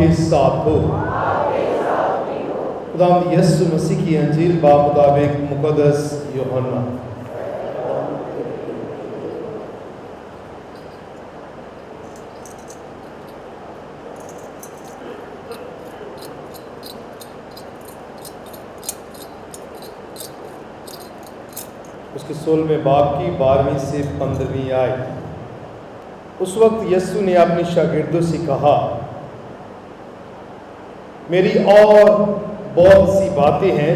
کے ساتھ ہو۔ خداوند یسوع مسیح کی انجیل بمطابق مقدس یوحنا۔ اس کے 16ویں باب کی 12ویں سے 15ویں آیت۔ اس وقت یسوع نے اپنے شاگردوں سے کہا، میری اور بہت سی باتیں ہیں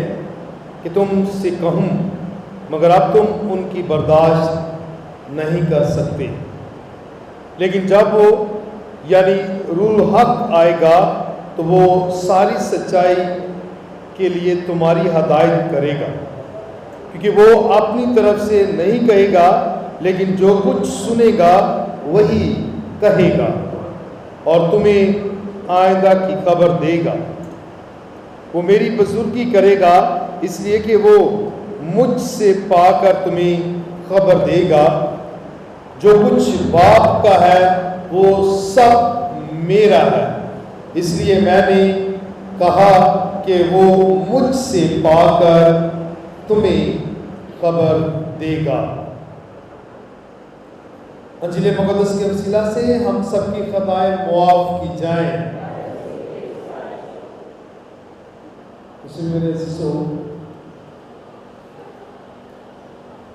کہ تم سے کہوں، مگر اب تم ان کی برداشت نہیں کر سکتے۔ لیکن جب وہ یعنی روح الحق آئے گا تو وہ ساری سچائی کے لیے تمہاری ہدایت کرے گا، کیونکہ وہ اپنی طرف سے نہیں کہے گا، لیکن جو کچھ سنے گا وہی کہے گا اور تمہیں آئندہ کی خبر دے گا۔ وہ میری بزرگی کرے گا، اس لیے کہ وہ مجھ سے پا کر تمہیں خبر دے گا۔ جو کچھ باپ کا ہے وہ سب میرا ہے، اس لیے میں نے کہا کہ وہ مجھ سے پا کر تمہیں خبر دے گا۔ انجیل مقدس کے وسیلہ سے ہم سب کی خطائیں معاف کی جائیں۔ اسی میرے عزیزو،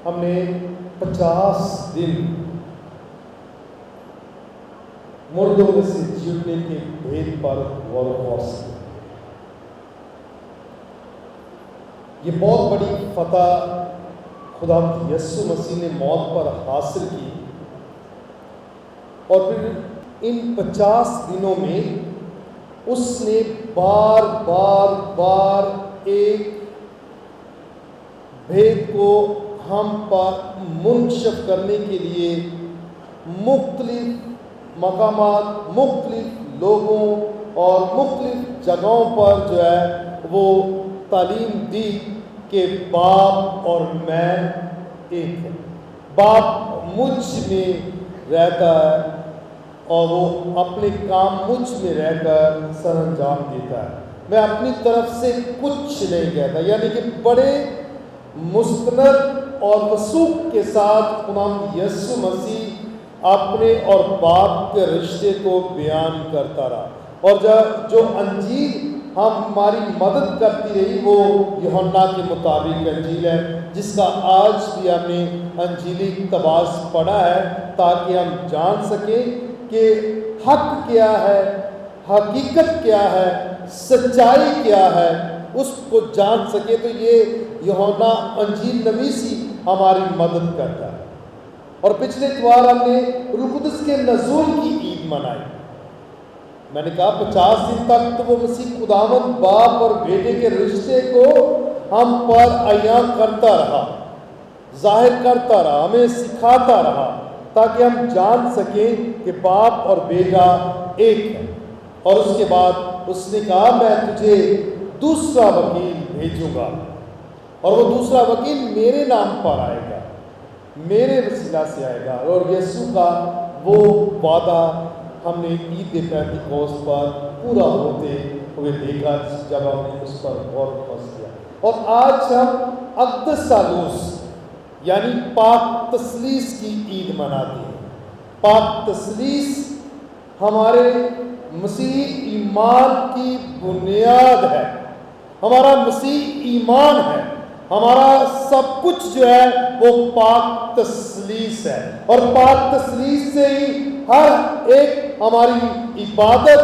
ہم نے 50 دن مردوں میں سے جیتنے کے بھید پر غور و خوض کیا۔ یہ بہت بڑی فتح خدا یسوع مسیح نے موت پر حاصل کی، اور پھر ان 50 دنوں میں اس نے بار بار ایک بھید کو ہم پر منکشف کرنے کے لیے مختلف مقامات، مختلف لوگوں اور مختلف جگہوں پر جو ہے وہ تعلیم دی کہ باپ اور میں ایک ہے۔ باپ مجھ میں رہتا ہے اور وہ اپنے کام مجھ میں رہ کر سر انجام دیتا ہے، میں اپنی طرف سے کچھ نہیں کہتا۔ یعنی کہ بڑے مستند اور وثوق کے ساتھ خداوند یسوع مسیح اپنے اور باپ کے رشتے کو بیان کرتا رہا، اور جو انجیل ہماری مدد کرتی رہی وہ یوحنا کے مطابق انجیل ہے، جس کا آج بھی ہم نے انجیلی اقتباس پڑھا ہے، تاکہ ہم جان سکیں کہ حق کیا ہے، حقیقت کیا ہے، سچائی کیا ہے، اس کو جان سکے۔ تو یہ یوحنا انجیل نویسی ہماری مدد کرتا ہے۔ اور پچھلے اتوار ہم نے روح القدس کے نزول کی عید منائی۔ میں نے کہا 50 دن تک تو وہ مسیح خداوند باپ اور بیٹے کے رشتے کو ہم پر عیاں کرتا رہا، ظاہر کرتا رہا، ہمیں سکھاتا رہا، تاکہ ہم جان سکیں کہ باپ اور بیٹا ایک ہے۔ اور اس کے بعد اس نے کہا میں تجھے دوسرا وکیل بھیجوں گا، اور وہ دوسرا وکیل میرے نام پر آئے گا، میرے وسیلہ سے آئے گا۔ اور یسوع کا وہ وعدہ ہم نے عید پینتیکوست پر پورا ہوتے ہوئے دیکھا، جب ہم نے اس پر غور و خوض کیا۔ اور آج ہم اقدس سالوس یعنی پاک تثلیث کی عید مناتے ہیں۔ پاک تثلیث ہمارے مسیحی ایمان کی بنیاد ہے، ہمارا مسیح ایمان ہے، ہمارا سب کچھ جو ہے وہ پاک تثلیث ہے، اور پاک تثلیث سے ہی ہر ایک ہماری عبادت،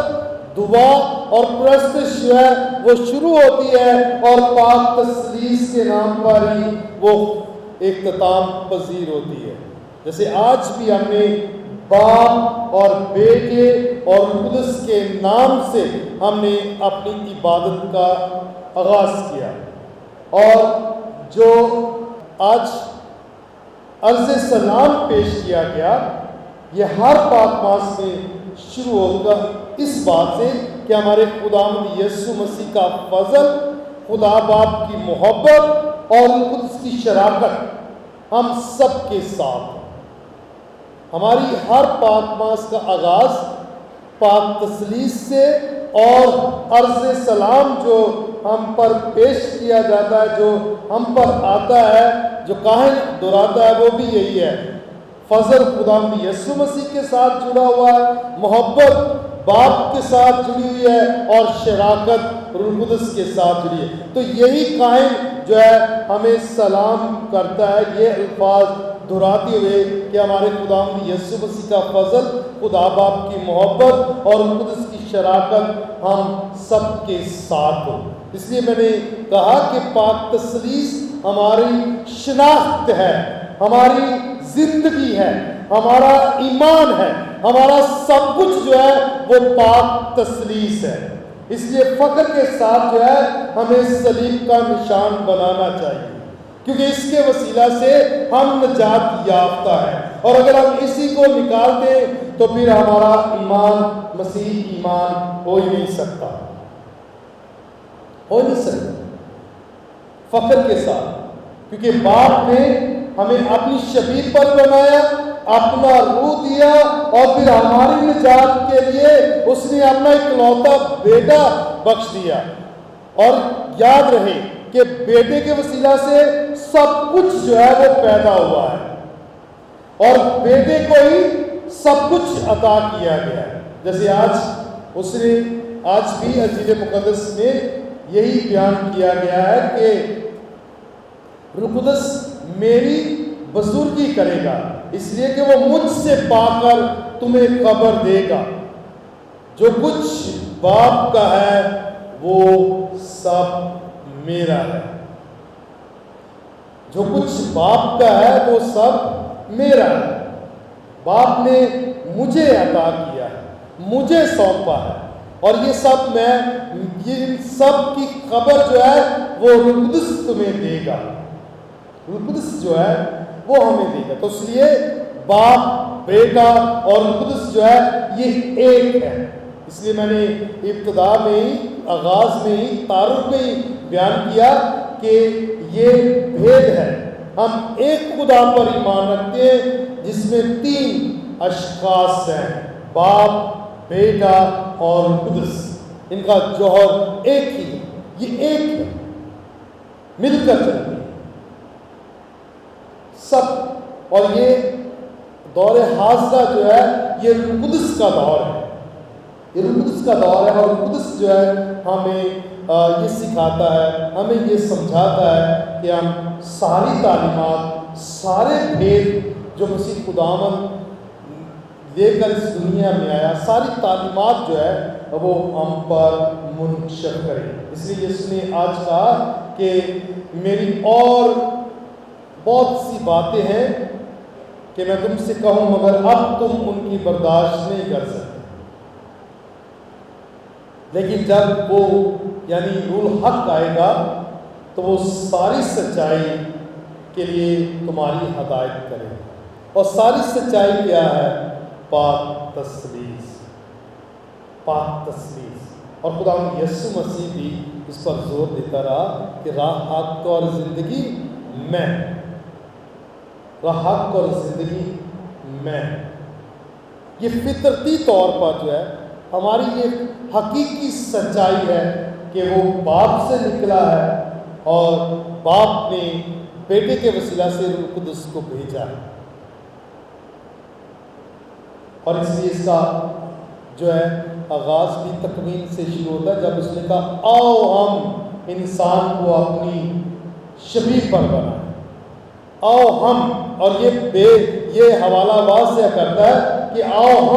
دعا اور پرستش جو ہے وہ شروع ہوتی ہے، اور پاک تثلیث کے نام پر ہی وہ اختتام پذیر ہوتی ہے۔ جیسے آج بھی ہم نے باپ اور بیٹے اور روح القدس کے نام سے ہم نے اپنی عبادت کا آغاز کیا، اور جو آج عرض سلام پیش کیا گیا یہ ہر پاک ماس میں شروع ہوگا اس بات سے کہ ہمارے خداوند یسوع مسیح کا فضل، خدا باپ کی محبت اور روح القدس کی شراکت ہم سب کے ساتھ۔ ہماری ہر پاک ماس کا آغاز پاک تثلیث سے اور عرض سلام جو ہم پر پیش کیا جاتا ہے، جو ہم پر آتا ہے، جو کاہن دہراتا ہے، وہ بھی یہی ہے۔ فضل خداوند یسوع مسیح کے ساتھ جڑا ہوا ہے، محبت باپ کے ساتھ جڑی ہوئی ہے، اور شراکت روح القدس کے ساتھ جڑی ہے۔ تو یہی کاہن جو ہے ہمیں سلام کرتا ہے، یہ الفاظ دہراتے ہوئے کہ ہمارے خداوند یسوع مسیح کا فضل، خدا باپ کی محبت اور روح القدس کی شراکت ہم سب کے ساتھ ہو۔ اس لیے میں نے کہا کہ پاک تثلیث ہماری شناخت ہے، ہماری زندگی ہے، ہمارا ایمان ہے، ہمارا سب کچھ جو ہے وہ پاک تثلیث ہے۔ اس لیے فخر کے ساتھ جو ہے ہمیں صلیب کا نشان بنانا چاہیے، کیونکہ اس کے وسیلہ سے ہم نجات یافتہ ہیں، اور اگر ہم اسی کو نکال دیں تو پھر ہمارا ایمان مسیح ایمان ہو ہی نہیں سکتا، ہو نہیں سکتا فخر کے ساتھ، کیونکہ باپ نے ہمیں اپنی شبیہ پر بنایا، اپنا روح دیا، اور پھر ہماری نجات کے لیے اس نے اپنا اکلوتا بیٹا بخش دیا۔ اور یاد رہے کہ بیٹے کے وسیلہ سے سب کچھ جو ہے وہ پیدا ہوا ہے، اور بیٹے کو ہی سب کچھ عطا کیا گیا ہے۔ جیسے آج بھی انجیل مقدس میں یہی بیان کیا گیا ہے کہ روح القدس میری بزرگی کرے گا، اس لیے کہ وہ مجھ سے پا کر تمہیں خبر دے گا۔ جو کچھ باپ کا ہے وہ سب میرا ہے، جو کچھ باپ کا ہے وہ سب میرا ہے۔ باپ نے مجھے عطا کیا ہے، مجھے سونپا ہے، اور یہ سب کی خبر جو ہے وہ روح القدس تمہیں دے گا، روح القدس جو ہے وہ ہمیں دے گا۔ تو اس لیے باپ، بیٹا اور روح القدس جو ہے یہ ایک ہے۔ اس لیے میں نے ابتدا میں ہی، آغاز میں ہی، تعارف میں ہی بیان کیا کہ یہ بھید ہے۔ ہم ایک خدا پر ایمان رکھتے ہیں جس میں 3 اشخاص ہیں، باپ، بیٹا اور روح القدس۔ ان کا جوہر ایک ہی ہے، یہ ایک ہے، مل کر چلتے ہیں سب۔ اور یہ دور حاضرہ جو ہے یہ روح القدس کا دور ہے، یہ روح القدس کا دور ہے، اور روح القدس جو ہے ہمیں یہ سکھاتا ہے، ہمیں یہ سمجھاتا ہے کہ ہم ساری تعلیمات، سارے بھید جو مسیح خداوند لے کر اس دنیا میں آیا، ساری تعلیمات جو ہے وہ ہم پر منتشر کرے۔ اس لیے یسوع نے آج کہا کہ میری اور بہت سی باتیں ہیں کہ میں تم سے کہوں، مگر اب تم ان کی برداشت نہیں کر سکتے، لیکن جب وہ یعنی روح الحق آئے گا تو وہ ساری سچائی کے لیے تمہاری ہدایت کرے گا۔ اور ساری سچائی کیا ہے؟ پاک تثلیث، پاک تثلیث۔ اور خداوند یسوع مسیح بھی اس پر زور دیتا رہا کہ راہ، حق اور زندگی میں، راہ، حق اور زندگی میں۔ یہ فطرتی طور پر جو ہے ہماری یہ حقیقی سچائی ہے کہ وہ باپ سے نکلا ہے، اور باپ نے بیٹے کے وسیلہ سے روح القدس کو بھیجا ہے۔ اور اس لیے اس کا جو ہے آغاز بھی تکوین سے شروع ہوتا ہے، جب اس نے کہا آؤ ہم انسان کو اپنی شبیہ پر بنائیں، آؤ ہم۔ اور یہ حوالہ واضح کرتا ہے کہ آؤ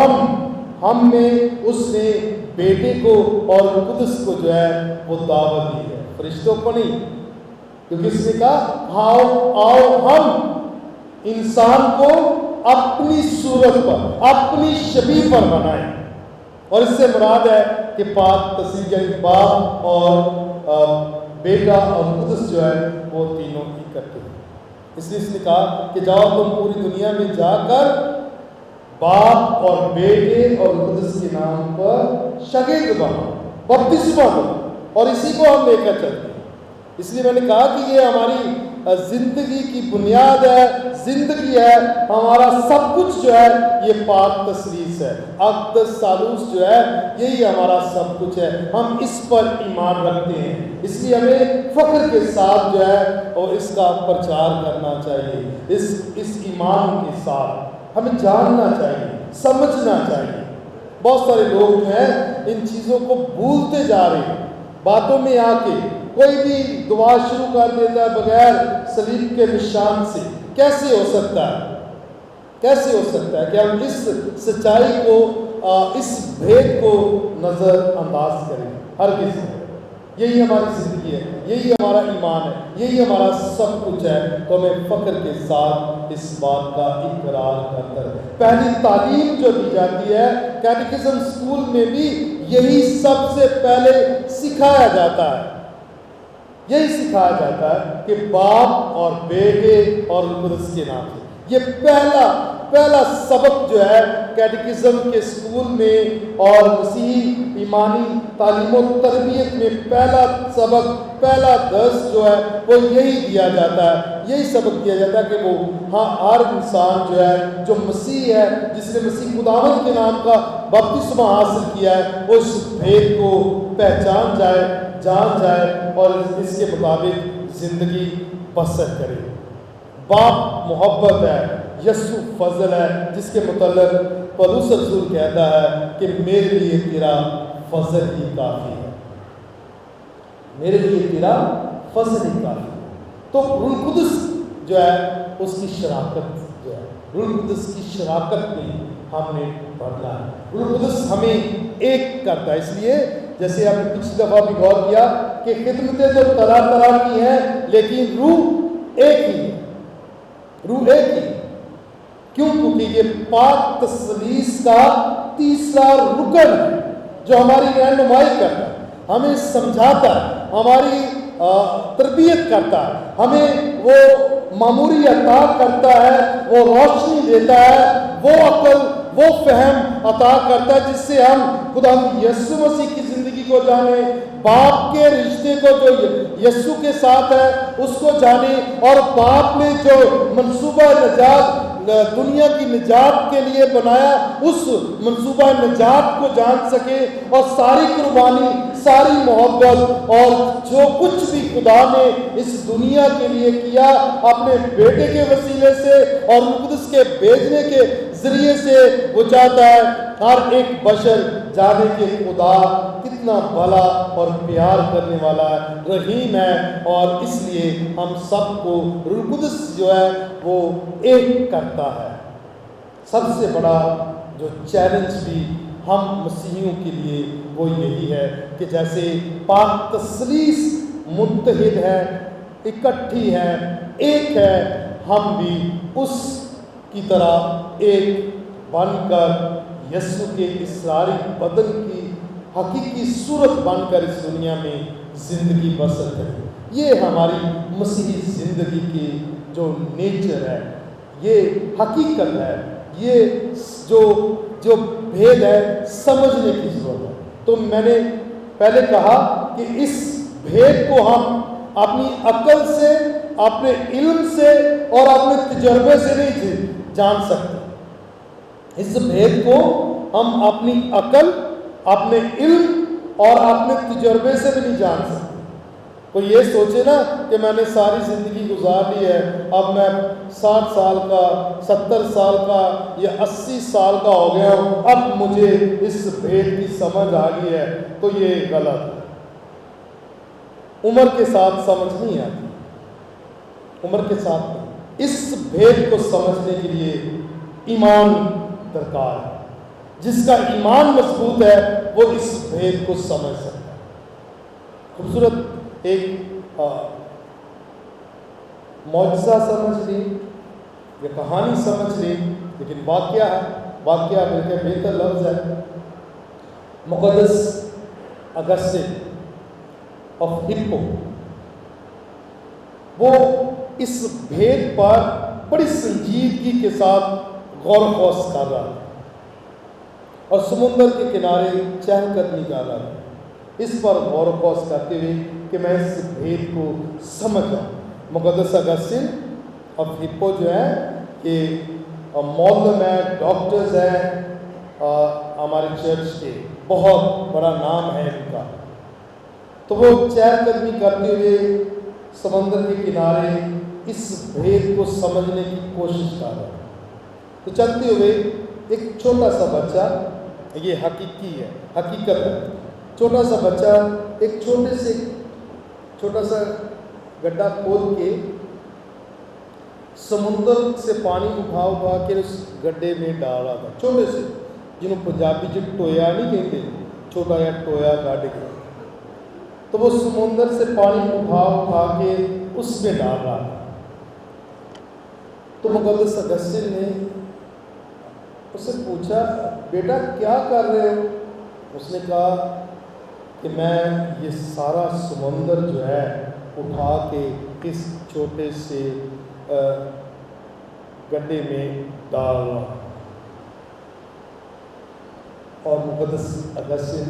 ہم میں اس نے بیٹے کو اور روح القدس کو جو ہے وہ دعوت دی ہے، فرشتوں کو نہیں، کیونکہ اس نے کہا آؤ ہم انسان کو اپنی صورت پر، اپنی شبیہ پر بنائیں۔ اور اس سے مراد ہے کہ پاک تثلیث یعنی باپ اور بیٹا اور روح القدس جو ہے وہ تینوں اکٹھے ہیں۔ اس لیے اس نے کہا کہ جاؤ تم پوری دنیا میں جا کر باپ اور بیٹے اور روح القدس کے نام پر شاگرد بنو، بپتسمہ دو، اور اسی کو ہم لے کر چلتے ہیں۔ اس لیے میں نے کہا کہ یہ ہماری زندگی کی بنیاد ہے، زندگی ہے، ہمارا سب کچھ جو ہے یہ پاک تثلیث ہے، اقدس ثالوث جو ہے یہی ہمارا سب کچھ ہے، ہم اس پر ایمان رکھتے ہیں، اس لیے ہمیں فخر کے ساتھ جو ہے اور اس کا پرچار کرنا چاہیے، اس ایمان کے ساتھ ہمیں جاننا چاہیے، سمجھنا چاہیے۔ بہت سارے لوگ جو ہیں ان چیزوں کو بھولتے جا رہے ہیں، باتوں میں آ کے کوئی بھی دعا شروع کر دیتا ہے بغیر صلیب کے نشان سے۔ کیسے ہو سکتا ہے، کیسے ہو سکتا ہے کہ ہم اس سچائی کو، اس بھید کو نظر انداز کریں؟ ہرگز نہیں۔ یہی ہماری زندگی ہے، یہی ہمارا ایمان ہے، یہی ہمارا سب کچھ ہے، تو ہمیں فخر کے ساتھ اس بات کا اقرار کرتا ہے۔ پہلی تعلیم جو دی جاتی ہے کیٹیکزم اسکول میں بھی یہی سب سے پہلے سکھایا جاتا ہے، یہی سکھایا جاتا ہے کہ باپ اور بیٹے اور قدس کے نام سے۔ یہ پہلا سبق جو ہے کیٹیکزم کے اسکول میں اور مسیحی ایمانی تعلیم و تربیت میں پہلا سبق، پہلا درس جو ہے وہ یہی دیا جاتا ہے، یہی سبق دیا جاتا ہے کہ وہ ہر انسان جو ہے، جو مسیح ہے، جس نے مسیح خداوند کے نام کا بپتسمہ حاصل کیا ہے، وہ اس بھید کو پہچان جائے، جان جائے اور اس کے مطابق زندگی بسر کرے۔ باپ محبت ہے، یسوع فضل ہے، جس کے متعلق پولس رسول کہتا ہے کہ میرے لیے تیرا فضل ہی کافی ہے، میرے لیے تیرا فضل ہی کافی ہے۔ تو روح القدس جو ہے اس کی شراکت جو ہے، روح القدس کی شراکت میں ہم نے بڑھنا ہے۔ روح القدس ہمیں ایک کرتا ہے، اس لیے جیسے آپ نے پچھلی دفعہ بھی غور کیا کہ خدمتیں تو طرح طرح کی ہیں لیکن روح ایک ہی ہے، روح ایک ہی ہے۔ کیوں؟ کیونکہ یہ پاک تثلیث کا تیسرا رکن ہے جو ہماری رہنمائی کرتا ہے، ہمیں سمجھاتا ہے، ہماری تربیت کرتا ہے، ہمیں وہ معموری عطا کرتا ہے، وہ روشنی دیتا ہے، وہ عقل، وہ فہم عطا کرتا ہے جس سے ہم خدا یسوع مسیح کی زندگی کو جانیں، باپ کے رشتے کو جو یسوع کے ساتھ ہے اس کو جانیں، اور باپ نے جو منصوبہ نجات دنیا کی نجات کے لیے بنایا اس منصوبہ نجات کو جان سکے، اور ساری قربانی، ساری محبت اور جو کچھ بھی خدا نے اس دنیا کے لیے کیا اپنے بیٹے کے وسیلے سے اور روح القدس کے بھیجنے کے ذریعے سے، وہ چاہتا ہے ہر ایک بشر جانے کہ خدا کتنا بھلا اور پیار کرنے والا ہے، رحیم ہے، اور اس لیے ہم سب کو روح القدس جو ہے وہ ایک کرتا ہے۔ سب سے بڑا جو چیلنج بھی ہم مسیحیوں کے لیے وہ یہی ہے کہ جیسے پاک تثلیث متحد ہے، اکٹھی ہے، ایک ہے، ہم بھی اس کی طرح ایک بن کر یسوع کے اسراری بدن کی حقیقی صورت بن کر اس دنیا میں زندگی بسر کریں۔ یہ ہماری مسیحی زندگی کی جو نیچر ہے، یہ حقیقت ہے، یہ جو بھید ہے سمجھنے کی ضرورت ہے۔ تو میں نے پہلے کہا کہ اس بھید کو ہم اپنی عقل سے، اپنے علم سے اور اپنے تجربے سے نہیں جان سکتے۔ اس بھید کو ہم اپنی عقل، اپنے علم اور اپنے تجربے سے بھی نہیں جان سکتے۔ کوئی یہ سوچے نا کہ میں نے ساری زندگی گزار لی ہے، اب میں 60 سال کا، 70 سال کا یا 80 سال کا ہو گیا ہوں، اب مجھے اس بھید کی سمجھ آ گئی ہے، تو یہ غلط ہے۔ عمر کے ساتھ سمجھ نہیں آتی، عمر کے ساتھ نہیں۔ اس بھید کو سمجھنے کے لیے ایمان درکار ہے۔ جس کا ایمان مضبوط ہے وہ اس بھید کو سمجھ سکتا ہے۔ خوبصورت ایک معجزہ سمجھ لیں یا کہانی سمجھ لیں، لیکن واقعہ ہے، واقعہ بلکہ بہتر لفظ ہے۔ مقدس اگسٹن آف ہپو وہ اس بھید پر بڑی سنجیدگی کے ساتھ غور و خوض کر رہا ہے اور سمندر کے کنارے چہل قدمی کر رہا ہے، اس پر غور و خوض کرتے ہوئے کہ میں اس بھید کو سمجھا۔ مقدس اگستین آف ہپو جو ہے کہ مولم ہے، ڈاکٹرز ہیں ہمارے چرچ کے، بہت بڑا نام ہے ان کا. تو وہ چہل قدمی کرتے ہوئے سمندر کے کنارے اس بھید کو سمجھنے کی کوشش کر رہے ہیں. تو چلتے ہوئے ایک چھوٹا سا بچہ، یہ حقیقت ہے، چھوٹا سا بچہ ایک چھوٹا سا گڈھا کھود کے سمندر سے پانی اٹھا کے اس گڈھے میں ڈال رہا تھا. چھوٹے سے، جنہوں پنجابی جو ٹویا نہیں کہتے، چھوٹا یا ٹویا گڈھ کے، تو وہ سمندر سے پانی اٹھا کے اس میں ڈال رہا تھا. تو مقدس اگستین نے اس سے پوچھا، بیٹا کیا کر رہے ہو؟ اس نے کہا کہ میں یہ سارا سمندر جو ہے اٹھا کے اس چھوٹے سے گڈھے میں ڈال رہا ہوں. اور مقدس اگستین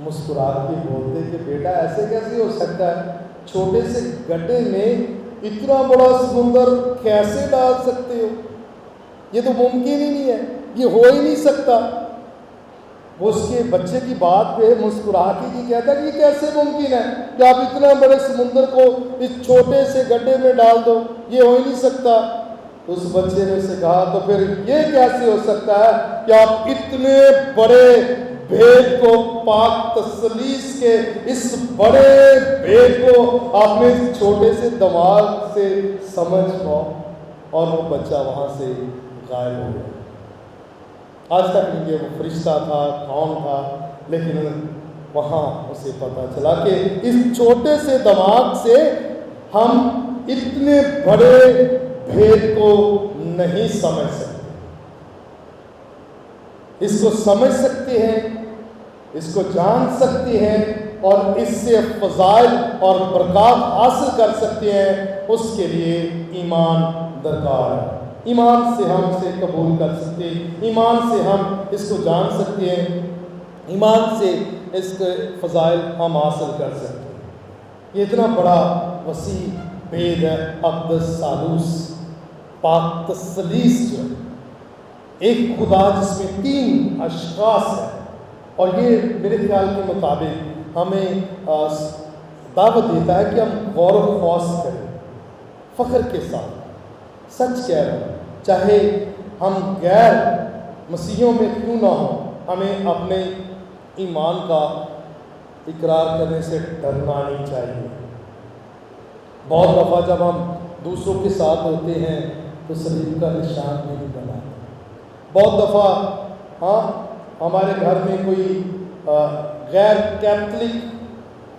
مسکرا کے بولتے کہ بیٹا ایسے کیسے ہو سکتا ہے؟ چھوٹے سے گڈھے میں اتنا بڑا سمندر کیسے ڈال سکتے ہو؟ یہ تو ممکن ہی نہیں ہے، یہ ہو ہی نہیں سکتا. وہ اس کے بچے کی بات پہ مسکرا کے یہ کہتا ہے کہ یہ کیسے ممکن ہے کہ آپ اتنا بڑے سمندر کو اس چھوٹے سے گڈھے میں ڈال دو، یہ ہو ہی نہیں سکتا. اس بچے نے اسے کہا تو پھر یہ کیسے ہو سکتا ہے کہ آپ اتنے بڑے بھید کو، پاک تسلیس کے اس بڑے بھید کو آپ نے چھوٹے سے دماغ سے سمجھ پاؤ؟ اور وہ بچہ وہاں سے غائب ہو گیا. آج تک نہیں کہ وہ فرشتہ تھا، کون تھا، لیکن وہاں اسے پتہ چلا کہ اس چھوٹے سے دماغ سے ہم اتنے بڑے بھید کو نہیں سمجھ سکتے. اس کو سمجھ سکتے ہیں، اس کو جان سکتے ہیں، اور اس سے فضائل اور برکات حاصل کر سکتے ہیں. اس کے لیے ایمان درکار ہے. ایمان سے ہم اسے قبول کر سکتے ہیں، ایمان سے ہم اس کو جان سکتے ہیں، ایمان سے اس کے فضائل ہم حاصل کر سکتے ہیں. یہ اتنا بڑا وسیع بھید ہے، اقدس ثالوث، پاک تثلیث جو ہے، ایک خدا جس میں 3 اشخاص ہیں. اور یہ میرے خیال کے مطابق ہمیں دعوت دیتا ہے کہ ہم غور و خوض کریں، فخر کے ساتھ. سچ کہہ رہا ہوں، چاہے ہم غیر مسیحیوں میں کیوں نہ ہوں، ہمیں اپنے ایمان کا اقرار کرنے سے ڈرنا نہیں چاہیے. بہت دفعہ جب ہم دوسروں کے ساتھ ہوتے ہیں تو صلیب کا نشان بھی نہیں بناتے. بہت دفعہ ہمارے گھر میں کوئی غیر کیتھلک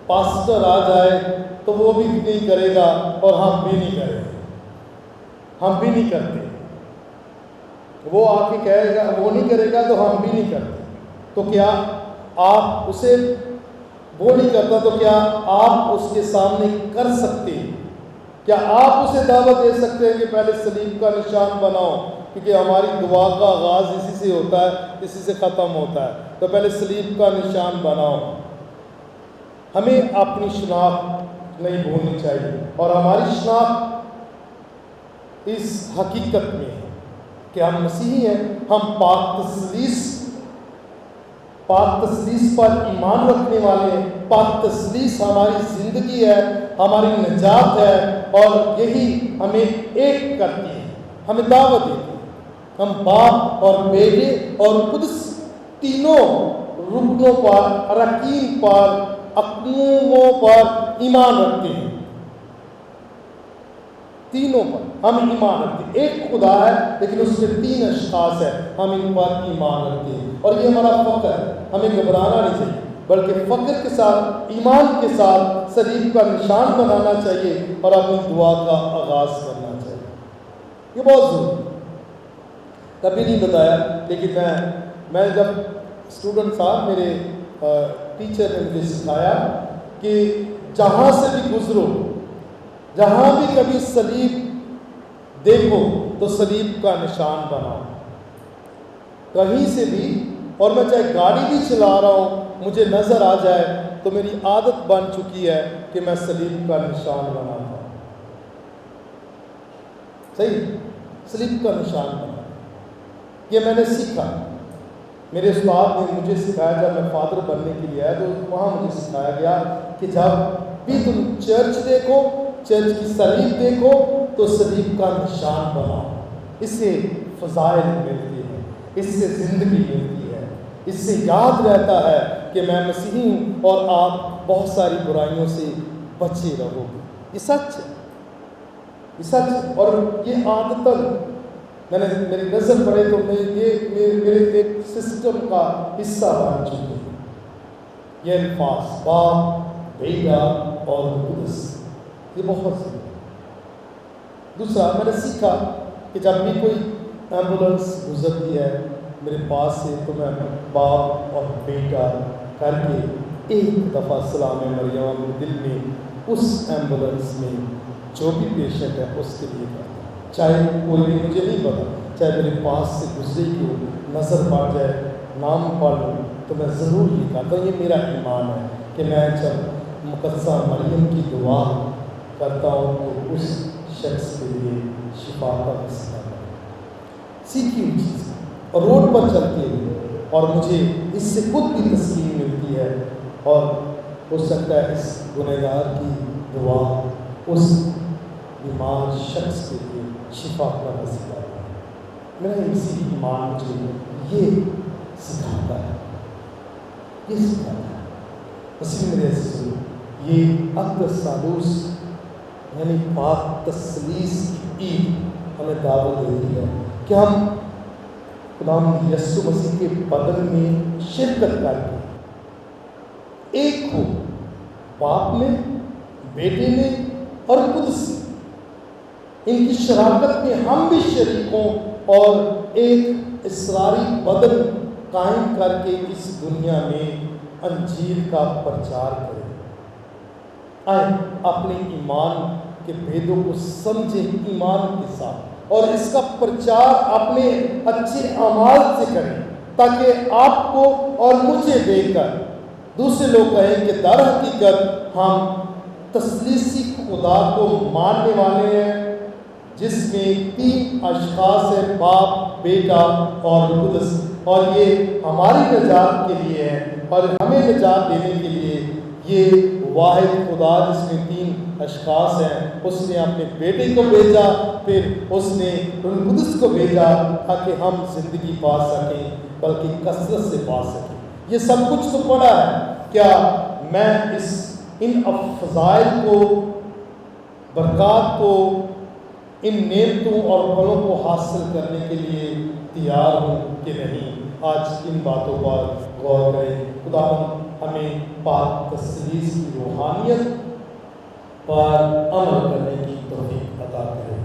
پاسٹر آ جائے تو وہ بھی نہیں کرے گا اور ہم بھی نہیں کریں گے، ہم بھی نہیں کرتے. وہ آ کے کہے گا، وہ نہیں کرے گا تو ہم بھی نہیں کرتے. تو کیا آپ اسے، وہ نہیں کرتا تو کیا آپ اس کے سامنے کر سکتے ہیں؟ کیا آپ اسے دعوت دے سکتے ہیں کہ پہلے صلیب کا نشان بناؤ؟ کیونکہ ہماری دعا کا آغاز اسی سے ہوتا ہے، اسی سے ختم ہوتا ہے. تو پہلے صلیب کا نشان بناؤ. ہمیں اپنی شناخت نہیں بھولنی چاہیے، اور ہماری شناخت اس حقیقت میں ہے کہ ہم مسیحی ہیں. ہم پاک تثلیث پر ایمان رکھنے والے ہیں. پاک تثلیث ہماری زندگی ہے، ہماری نجات ہے، اور یہی ہمیں ایک کرتی ہے، ہمیں دعوت دیتی ہے. ہم باپ اور بیٹے اور قدس تینوں رکنوں پر، اراکین پر، اقنوموں پر ایمان رکھتے ہیں. تینوں پر ہم ایمان رکھتے ہیں. ایک خدا ہے لیکن اس میں 3 اشخاص ہیں، ہم ان پر ایمان رکھتے ہیں. اور یہ ہمارا فخر ہے. ہمیں گھبرانا نہیں چاہیے، بلکہ فخر کے ساتھ، ایمان کے ساتھ صلیب کا نشان بنانا چاہیے اور اپنی دعا کا آغاز کرنا چاہیے. یہ بہت ضروری ہے. کبھی نہیں بتایا، لیکن میں جب اسٹوڈنٹ تھا، میرے ٹیچر نے مجھے سکھایا کہ جہاں سے بھی گزرو، جہاں بھی کبھی صلیب دیکھو تو صلیب کا نشان بناؤ. کہیں سے بھی، اور میں چاہے گاڑی بھی چلا رہا ہوں، مجھے نظر آ جائے تو میری عادت بن چکی ہے کہ میں صلیب کا نشان بناتا ہوں. صحیح صلیب کا نشان بنا. یہ میں نے سیکھا. میرے استاد نے مجھے سکھایا، جب میں فادر بننے کے لیے آیا تو وہاں مجھے سکھایا گیا کہ جب بھی تم چرچ دیکھو، چرچ کی صلیب دیکھو تو صلیب کا نشان بناؤ. اس سے فضائل ملتی ہے، اس سے زندگی ملتی ہے، اس سے یاد رہتا ہے کہ میں مسیحی ہوں اور آپ بہت ساری برائیوں سے بچے رہو گے. یہ سچ ہے، یہ سچ ہے. اور یہ عادتاً میں نے میری نظر پڑے تو یہ میرے ایک سسٹم کا حصہ بن چکے ہیں. یہ الفاظ باپ، بیٹا اور قدس، یہ بہت ضروری ہے. دوسرا میں نے سیکھا کہ جب بھی کوئی ایمبولینس گزرتی ہے میرے پاس سے تو میں باپ اور بیٹا کر کے ایک دفعہ سلام مریم اپنے دل میں اس ایمبولینس میں جو بھی پیشنٹ ہے اس کے لیے کرتا ہوں. چاہے کوئی بھی مجھے نہیں پتا، چاہے میرے پاس سے گزرے کی ہو، نظر پڑ جائے، نام پڑھ لوں تو میں ضرور یہ کرتا ہوں. یہ میرا ایمان ہے کہ میں جب مقدسہ مریم کی دعا کرتا ہوں تو اس شخص کے لیے شفا کا وسیلہ ہے. سیکھی ہوئی چیز اور روڈ پر چلتے ہوئے، اور مجھے اس سے خود بھی تسکین ملتی ہے، اور ہو سکتا ہے اس گنہگار کی دعا اس بیمار شخص کے لیے شفا کا وسیلہ ہے. میرا اسی ایمان مجھے یہ سکھاتا ہے، یہ سکھاتا ہے. مسیح میرے عزیزو، یہ اقدس سالوس یعنی پاک تثلیث کی عید ہمیں دعوت دیتی ہے کہ ہم خداوند یسوع مسیح کے بدن میں شرکت کر کے ایک ہو، باپ میں، بیٹے میں اور قدس میں. ان کی شراکت میں ہم بھی شریک ہوں اور ایک اسراری بدن قائم کر کے اس دنیا میں انجیل کا پرچار کریں. آئیں اپنے ایمان کے بھیدوں کو سمجھیں ایمان کے ساتھ، اور اس کا پرچار اپنے اچھے اعمال سے کریں تاکہ آپ کو اور مجھے دیکھ کر دوسرے لوگ کہیں کہ در حقیقت ہم تثلیثی خدا کو ماننے والے ہیں، جس میں 3 اشخاص ہیں، باپ، بیٹا اور قدس. اور یہ ہماری نجات کے لیے ہے، اور ہمیں نجات دینے کے لیے یہ واحد خدا جس میں 3 اشخاص ہیں، اس نے اپنے بیٹے کو بھیجا، پھر اس نے روح القدس کو بھیجا تاکہ ہم زندگی پا سکیں، بلکہ کثرت سے پا سکیں. یہ سب کچھ تو پڑا ہے. کیا میں ان فضائل کو، برکات کو، ان نعمتوں اور پھلوں کو حاصل کرنے کے لیے تیار ہوں کہ نہیں؟ آج ان باتوں پر غور کریں. خدا ہمیں پاک تثلیث کی روحانیت پر عمل کرنے کی توفیق عطا کرے.